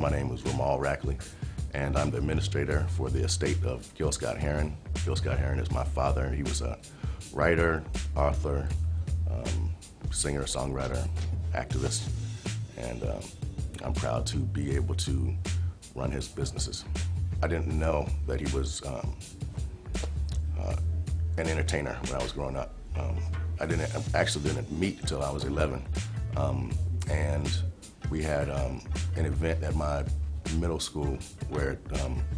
my name is Rumal Rackley, and I'm the administrator for the estate of Gil Scott-Heron. Gil Scott-Heron is my father. He was a writer, author, singer, songwriter, activist, and I'm proud to be able to run his businesses. I didn't know that he was an entertainer when I was growing up. I actually didn't meet until I was 11, and we had an event at my middle school where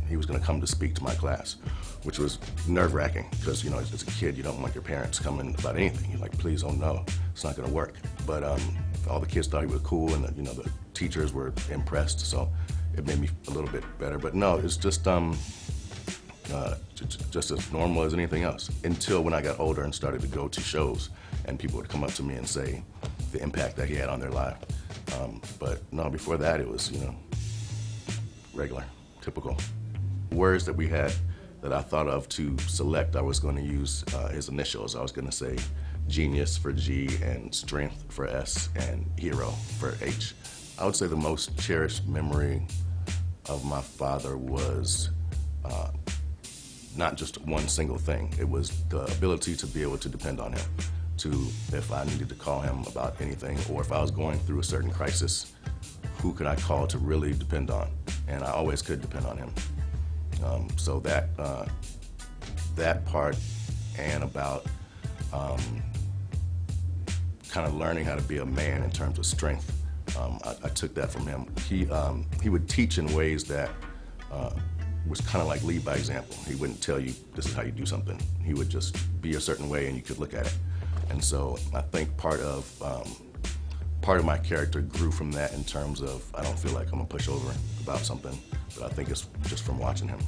he was going to come to speak to my class, which was nerve-wracking because, you know, as a kid, you don't want your parents coming about anything. You're like, please, oh no, it's not going to work. But all the kids thought he was cool, and you know, the teachers were impressed, so it made me a little bit better. But no, it's just as normal as anything else, until when I got older and started to go to shows and people would come up to me and say the impact that he had on their life. But no, before that it was, you know, regular, typical. Words that we had that I thought of to select, I was going to use his initials. I was going to say genius for G and strength for S and hero for H. I would say the most cherished memory of my father was not just one single thing. It was the ability to be able to depend on him, if I needed to call him about anything, or if I was going through a certain crisis, who could I call to really depend on? And I always could depend on him. So that part, and about kind of learning how to be a man in terms of strength, I took that from him. He would teach in ways that was kind of like lead by example. He wouldn't tell you this is how you do something. He would just be a certain way and you could look at it. And so I think part of my character grew from that, in terms of I don't feel like I'm a pushover about something, but I think it's just from watching him.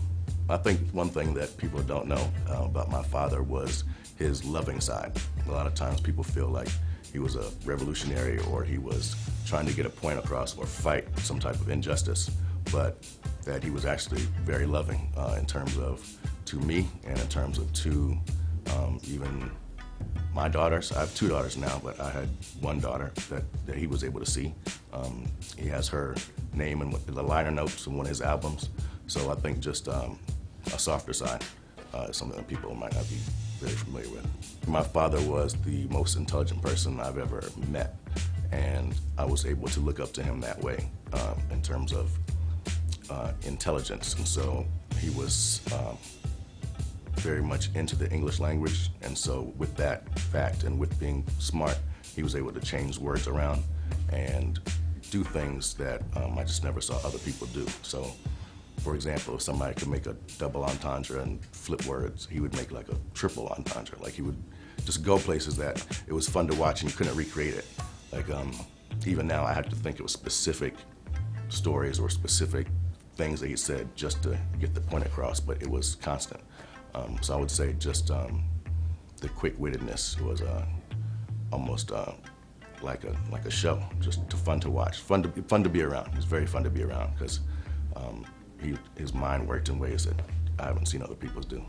I think one thing that people don't know about my father was his loving side. A lot of times people feel like he was a revolutionary, or he was trying to get a point across or fight some type of injustice, but that he was actually very loving in terms of to me, and in terms of to even my daughters. I have 2 daughters now, but I had one daughter that he was able to see. He has her name in the liner notes in one of his albums. So I think just a softer side is something that people might not be very familiar with. My father was the most intelligent person I've ever met, and I was able to look up to him that way in terms of intelligence. And so he was very much into the English language, and so with that fact and with being smart, he was able to change words around and do things that I just never saw other people do. So, for example, if somebody could make a double entendre and flip words, he would make like a triple entendre. Like, he would just go places that it was fun to watch and you couldn't recreate it. Like, even now I have to think of specific stories or specific things that he said just to get the point across, but it was constant. So I would say just the quick-wittedness was almost like a show, just fun to watch, fun to be around. It was very fun to be around because his mind worked in ways that I haven't seen other people's do.